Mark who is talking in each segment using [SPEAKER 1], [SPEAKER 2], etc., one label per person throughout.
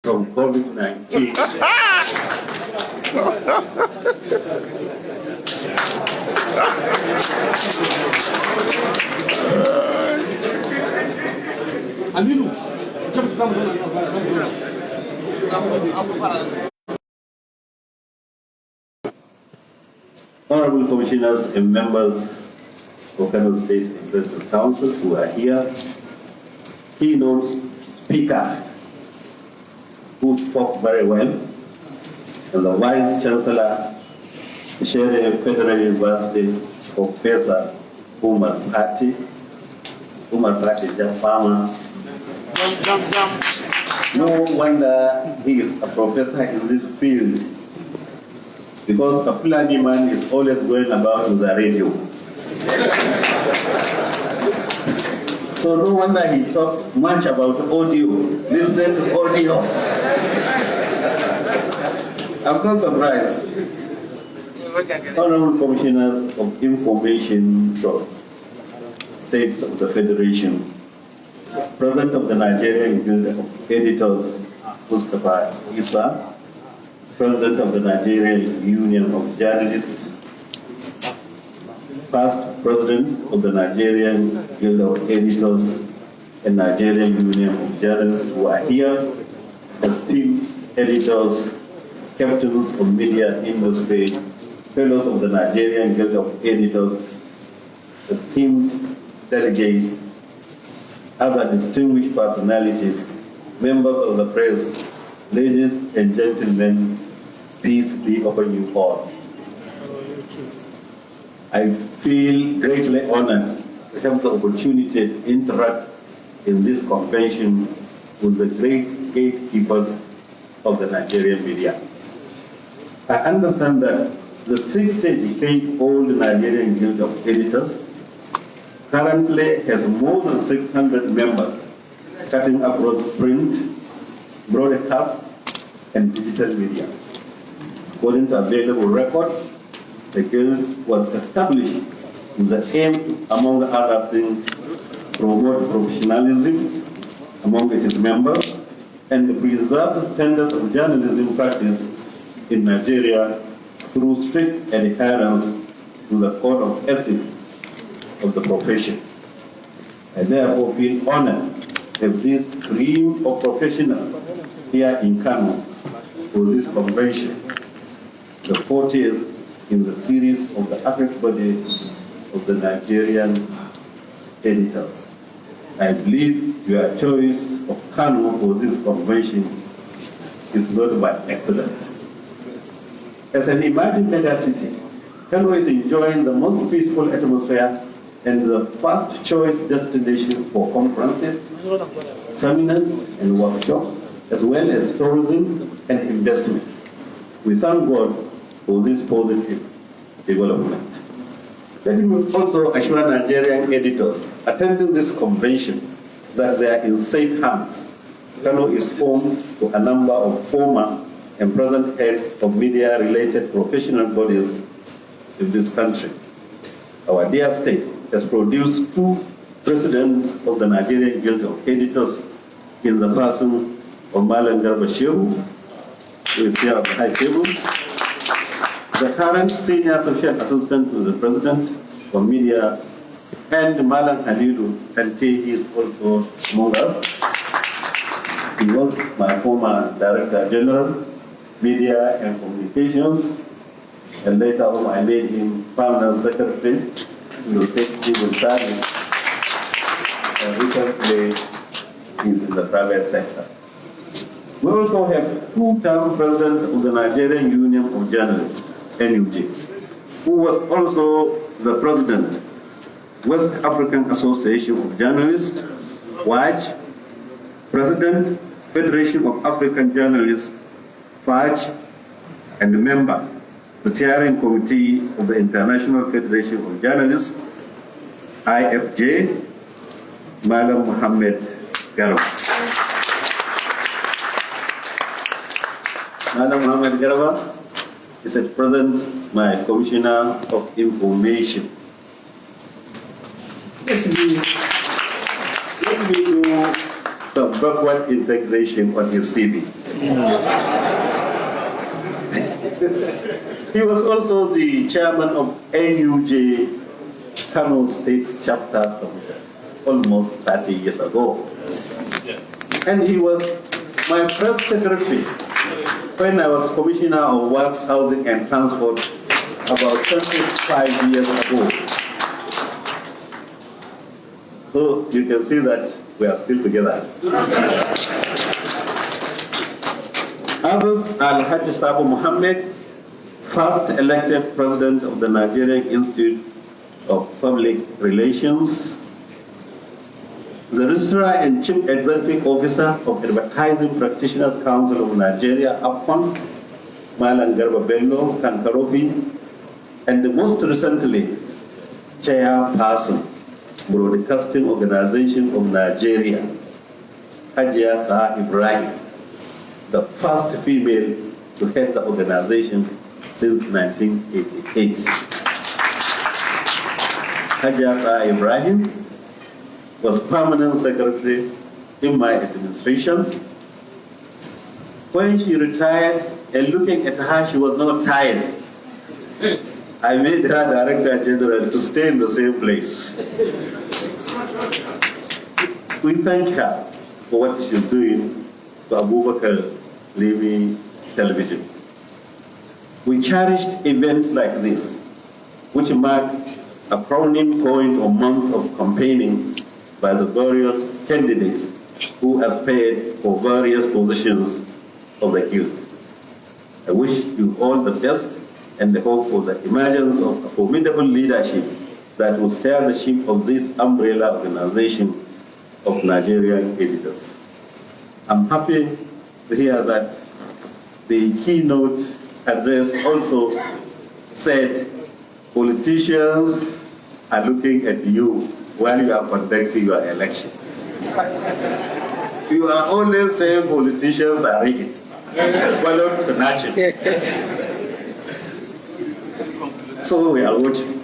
[SPEAKER 1] from COVID-19. Honorable Commissioners and members of Kano State Executive Council who are here, keynote speaker who spoke very well, and the Vice Chancellor, the Federal University, Professor Umar Pati Japama. No wonder he is a professor in this field, because a Fulani man is always going about with the radio. So no wonder he talks much about audio, listening to audio. I'm not surprised. Honorable Commissioners of Information from States of the Federation, President of the Nigerian Guild of Editors, Mustafa Isa, President of the Nigerian Union of Journalists, past Presidents of the Nigerian Guild of Editors and Nigerian Union of Journalists who are here, esteemed editors, captains of media industry, fellows of the Nigerian Guild of Editors, esteemed delegates, other distinguished personalities, members of the press, ladies and gentlemen, peace be upon you all. I feel greatly honored to have the opportunity to interact in this convention with the great gatekeepers of the Nigerian media. I understand that the 60-decade-old Nigerian Guild of Editors currently has more than 600 members, cutting across print, broadcast, and digital media. According to available records, the Guild was established with the aim, among other things, promote professionalism among its members and preserve the standards of journalism practice in Nigeria through strict adherence to the code of ethics of the profession. I therefore feel honored to have this stream of professionals here in Kano for this convention, the 40th in the series of the African body of the Nigerian editors. I believe your choice of Kano for this convention is not by accident. As an emerging megacity, Kano is enjoying the most peaceful atmosphere and the first choice destination for conferences, seminars, and workshops, as well as tourism and investment. We thank God for this positive development. Let me also assure Nigerian editors attending this convention that they are in safe hands. Kano is home to a number of former and present heads of media-related professional bodies in this country. Our dear state has produced 2 presidents of the Nigerian Guild of Editors in the person of Malam Garba Shehu, who is here at the high table, the current senior social assistant to the president for media, and Malam Halilu Kante, he is also among us. He was my former Director General, Media and Communications, and later on I made him Permanent Secretary to the State Civil Service, and recently he is in the private sector. We also have 2-term President of the Nigerian Union of Journalists, NUJ, who was also the President, West African Association of Journalists, WAJ, President, Federation of African Journalists, FAJ, and a member, the Steering Committee of the International Federation of Journalists, IFJ, Malam Muhammad Garba. Malam Muhammad Garba is at present my Commissioner of Information. Let me do some backward integration on his CV. He was also the chairman of NUJ Kano State Chapter almost 30 years ago. And he was my first secretary when I was Commissioner of Works, Housing and Transport about 25 years ago. So you can see that we are still together. Others are Al-Hajj Sabo Mohammed, first elected president of the Nigerian Institute of Public Relations, the Registrar and Chief Executive Officer of Advertising Practitioners Council of Nigeria, APCON, Malan Garba Bello Kankarobi, and most recently, Chairperson, Broadcasting Organization of Nigeria, Hajia Saha Ibrahim, the first female to head the organization since 1988. Hajia Saha Ibrahim was permanent secretary in my administration. When she retired, and looking at her, she was not tired. I made her Director General to stay in the same place. We thank her for what she's doing to Abubakar Levi Television. We cherished events like this, which marked a crowning point or month of campaigning by the various candidates who aspired for various positions of the Guild. I wish you all the best and the hope for the emergence of a formidable leadership that will steer the ship of this umbrella organization of Nigerian editors. I'm happy to hear that the keynote address also said politicians are looking at you while you are conducting your election. You are always saying politicians are rigged. Ballot snatching. So we are watching.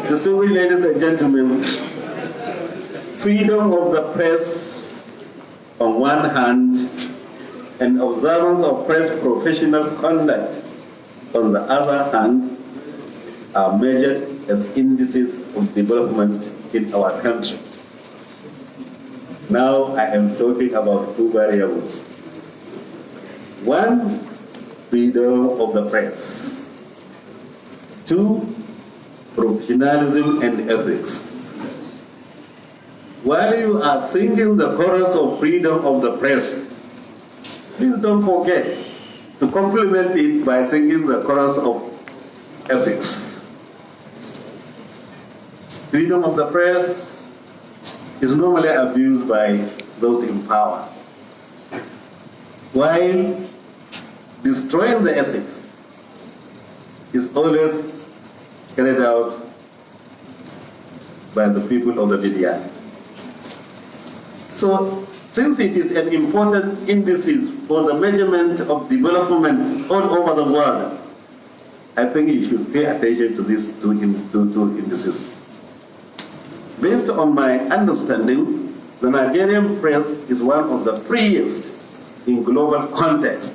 [SPEAKER 1] Distinguished ladies and gentlemen, freedom of the press on one hand and observance of press professional conduct on the other hand are measured as indices of development in our country. Now I am talking about two variables. One, freedom of the press. Two, professionalism and ethics. While you are singing the chorus of freedom of the press, please don't forget to complement it by singing the chorus of ethics. Freedom of the press is normally abused by those in power, while destroying the ethics is always carried out by the people of the media. So, since it is an important indices for the measurement of development all over the world, I think you should pay attention to these two indices. Based on my understanding, the Nigerian press is one of the freest in global context,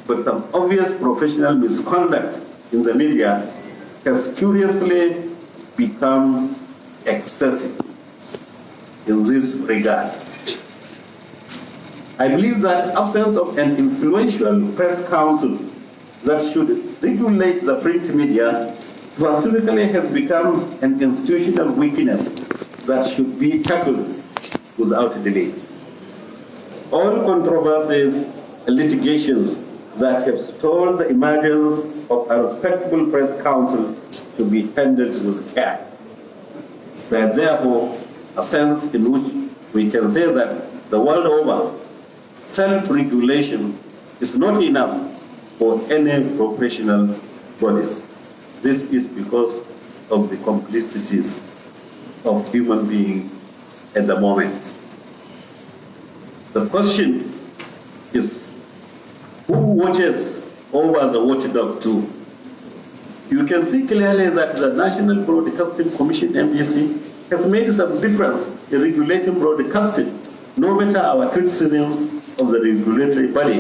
[SPEAKER 1] but some obvious professional misconduct in the media has curiously become excessive in this regard. I believe that absence of an influential press council that should regulate the print media specifically has become an institutional weakness that should be tackled without delay. All controversies and litigations that have stalled the emergence of a respectable press council to be handled with care. There is therefore a sense in which we can say that the world over, self-regulation is not enough for any professional bodies. This is because of the complicities of human beings at the moment. The question is, who watches over the watchdog too? You can see clearly that the National Broadcasting Commission, NBC, has made some difference in regulating broadcasting, no matter our criticisms of the regulatory body,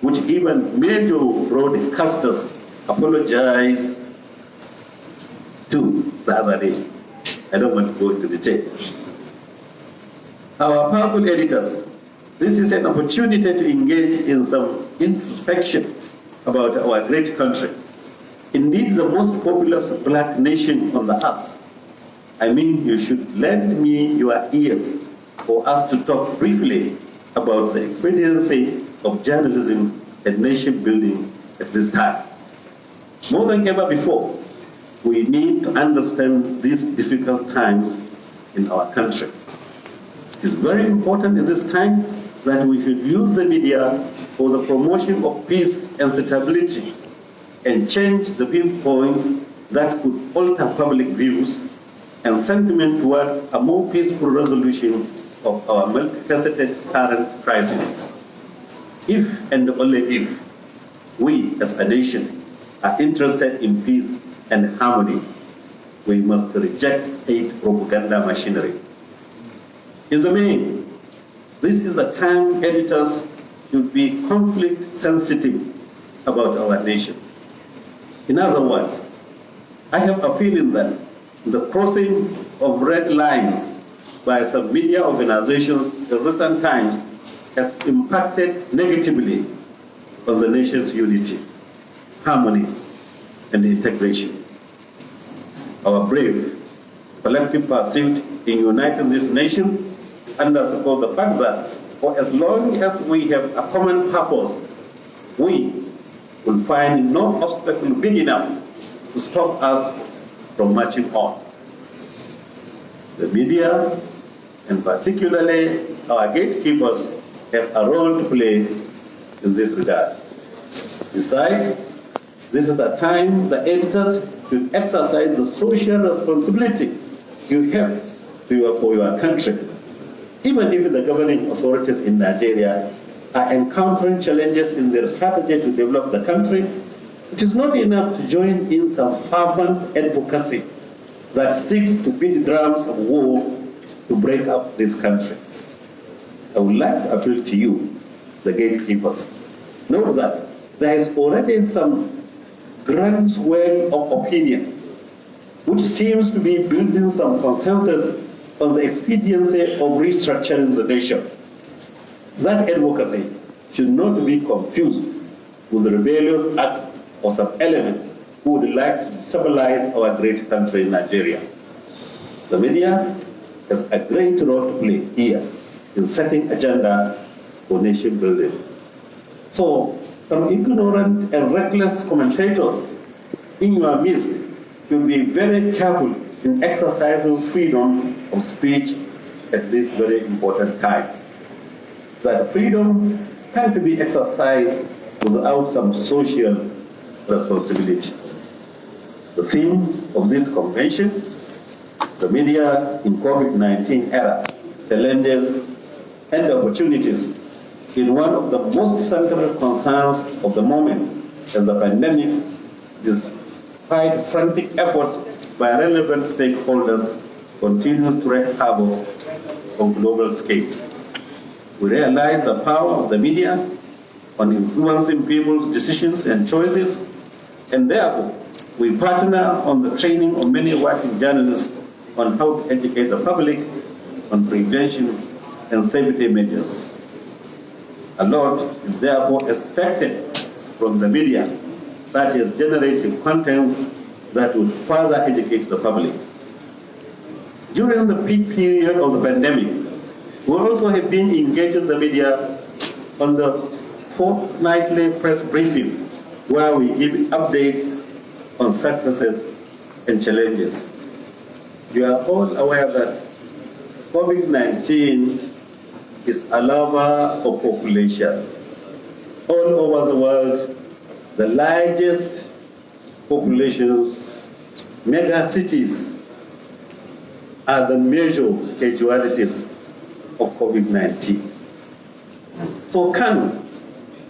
[SPEAKER 1] which even major broadcasters apologized to the other day. I don't want to go into detail. Our powerful editors, this is an opportunity to engage in some introspection about our great country. Indeed, the most populous black nation on the earth. I mean, you should lend me your ears for us to talk briefly about the expediency of journalism and nation building at this time. More than ever before, we need to understand these difficult times in our country. It is very important in this time that we should use the media for the promotion of peace and stability and change the viewpoints that could alter public views and sentiment toward a more peaceful resolution of our multifaceted current crisis. If and only if we as a nation are interested in peace and harmony, we must reject hate propaganda machinery. In the main, this is the time editors should be conflict sensitive about our nation. In other words, I have a feeling that the crossing of red lines by some media organizations in recent times has impacted negatively on the nation's unity, harmony, and integration. Our brave collective pursuit in uniting this nation underscores the fact that for as long as we have a common purpose, we will find no obstacle big enough to stop us from marching on. The media, and particularly our gatekeepers, have a role to play in this regard. Besides, this is the time the editors should exercise the social responsibility you have for your country. Even if the governing authorities in Nigeria are encountering challenges in their strategy to develop the country, it is not enough to join in some fervent advocacy that seeks to beat drums of war to break up this country. I would like to appeal to you, the gatekeepers. Know that there is already some groundswell of opinion which seems to be building some consensus on the expediency of restructuring the nation. That advocacy should not be confused with the rebellious acts of some elements who would like to destabilize our great country, Nigeria. The media has a great role to play here in setting agenda for nation building. So, some ignorant and reckless commentators in your midst should be very careful in exercising freedom of speech at this very important time. That freedom can't be exercised without some social responsibility. The theme of this convention, the media in COVID-19 era, challenges and opportunities, is one of the most central concerns of the moment as the pandemic, despite frantic efforts by relevant stakeholders, continue to wreak havoc on global scale. We realize the power of the media on influencing people's decisions and choices, and therefore we partner on the training of many working journalists on how to educate the public on prevention and safety measures. A lot is therefore expected from the media that is generating content that would further educate the public. During the peak period of the pandemic, we also have been engaging the media on the fortnightly press briefing, where we give updates on successes and challenges. You are all aware that COVID-19 is a lover of population. All over the world, the largest populations, mega cities, are the major casualties of COVID-19. So Kano,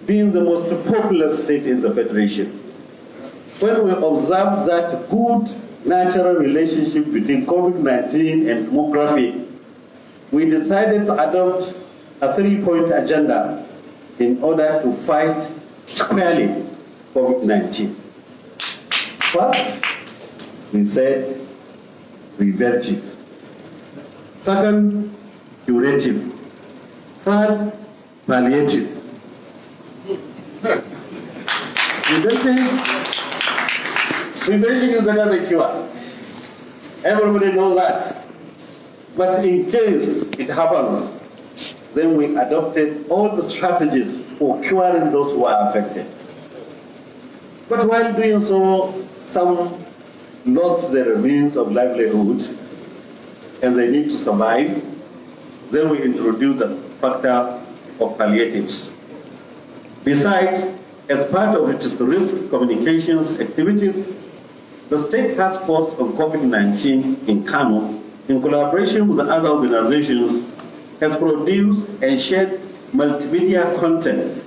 [SPEAKER 1] being the most populous state in the Federation, when we observe that good natural relationship between COVID-19 and demography, we decided to adopt a 3-point agenda in order to fight squarely COVID-19. First, we said preventive. Second, curative. Third, palliative. Prevention is better than cure. Everybody knows that. But in case it happens, then we adopted all the strategies for curing those who are affected. But while doing so, some lost their means of livelihood and they need to survive. Then we introduced the factor of palliatives. Besides, as part of its risk communications activities, the State Task Force on COVID-19 in Kano, in collaboration with other organizations, has produced and shared multimedia content,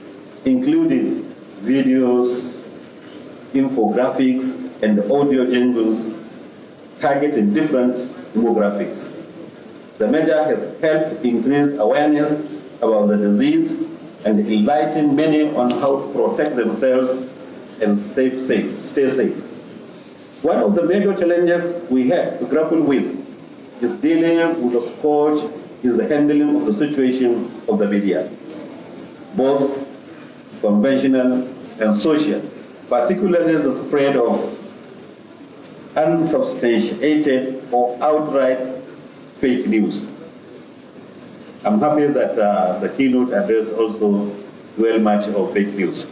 [SPEAKER 1] including videos, infographics, and audio jingles targeting different demographics. The measure has helped increase awareness about the disease and enlighten many on how to protect themselves and stay safe. One of the major challenges we have to grapple with is dealing with the scourge in the handling of the situation of the media, both conventional and social, particularly the spread of unsubstantiated or outright fake news. I'm happy that the keynote address also dwell much of fake news.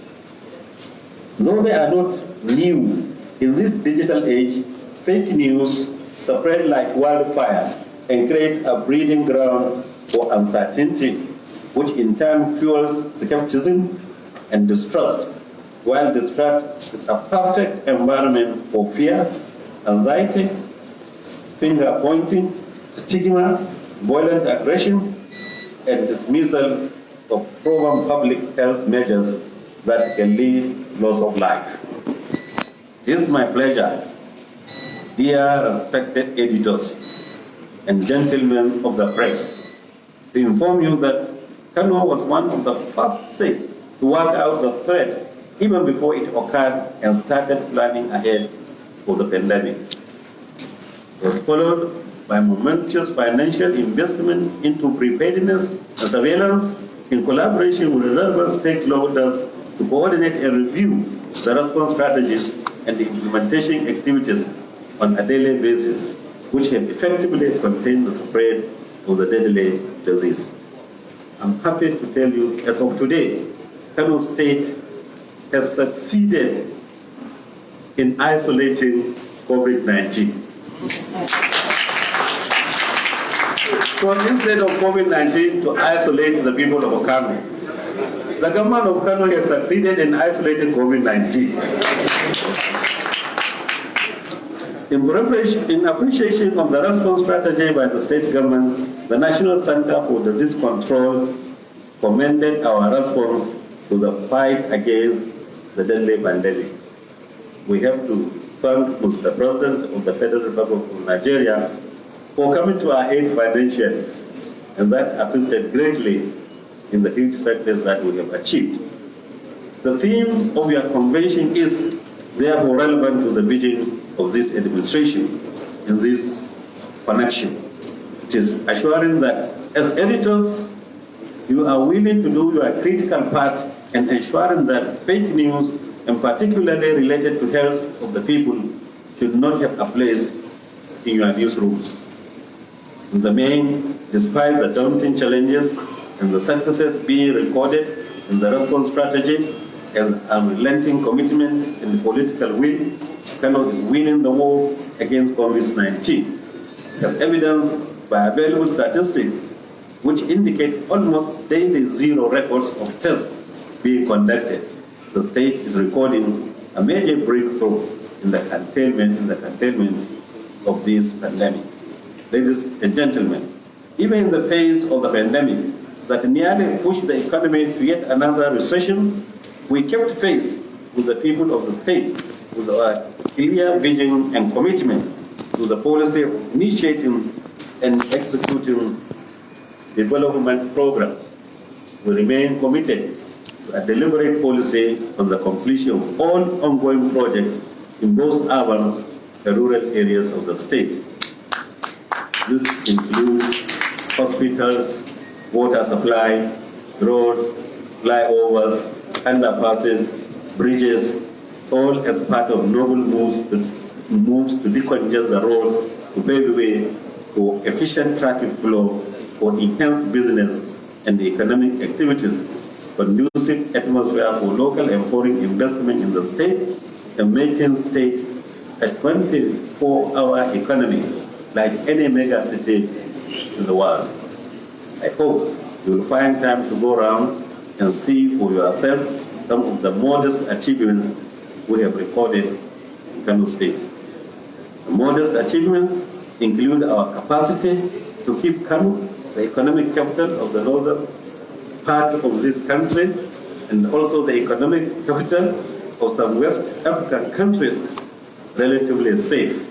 [SPEAKER 1] Though they are not new, in this digital age, fake news spread like wildfire and create a breeding ground for uncertainty, which in turn fuels skepticism and distrust, while distrust is a perfect environment for fear, anxiety, finger pointing, stigma, violent aggression, and dismissal of proven public health measures that can lead loss of life. It is my pleasure, dear respected editors and gentlemen of the press, to inform you that Kano was one of the first states to work out the threat even before it occurred and started planning ahead for the pandemic. It was followed by momentous financial investment into preparedness and surveillance in collaboration with relevant stakeholders to coordinate and review the response strategies and the implementation activities on a daily basis, which have effectively contained the spread of the deadly disease. I'm happy to tell you, as of today, Kano State has succeeded in isolating COVID-19. So instead of COVID-19 to isolate the people of Kano, the government of Kano has succeeded in isolating COVID-19. In appreciation of the response strategy by the state government, the National Center for Disease Control commended our response to the fight against the deadly pandemic. We have to thank Mr. President of the Federal Republic of Nigeria for coming to our aid financially, and that assisted greatly in the huge success that we have achieved. The theme of your convention is therefore relevant to the vision of this administration in this connection. It is assuring that as editors, you are willing to do your critical part in ensuring that fake news, and particularly related to health of the people, should not have a place in your newsrooms. In the main, despite the daunting challenges and the successes being recorded in the response strategy and unrelenting commitment in the political will, Kano is winning the war against COVID-19, as evidenced by available statistics which indicate almost daily zero records of tests being conducted. The state is recording a major breakthrough in the containment of this pandemic. Ladies and gentlemen, even in the face of the pandemic that nearly pushed the economy to yet another recession, we kept faith with the people of the state, with our clear vision and commitment to the policy of initiating and executing development programs. We remain committed to a deliberate policy on the completion of all ongoing projects in both urban and rural areas of the state. This includes hospitals, water supply, roads, flyovers, underpasses, bridges, all as part of noble moves to decongest the roads to pave way for efficient traffic flow, for enhanced business and economic activities, conducive atmosphere for local and foreign investment in the state, and making state a 24-hour economy like any mega city in the world. I hope you will find time to go around and see for yourself some of the modest achievements we have recorded in Kano State. The modest achievements include our capacity to keep Kano, the economic capital of the northern part of this country, and also the economic capital of some West African countries, relatively safe.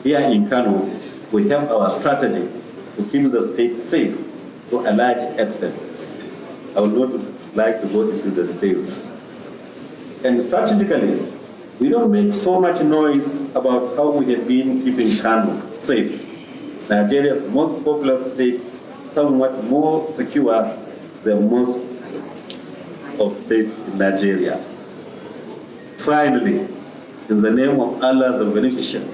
[SPEAKER 1] Here in Kano, we have our strategies to keep the state safe to a large extent. I would not like to go into the details. And strategically, we don't make so much noise about how we have been keeping Kano safe. Nigeria's most popular state, somewhat more secure than most of states in Nigeria. Finally, in the name of Allah the Beneficent,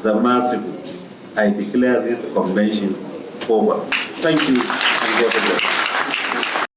[SPEAKER 1] the Merciful, I declare this convention over. Thank you, and God bless.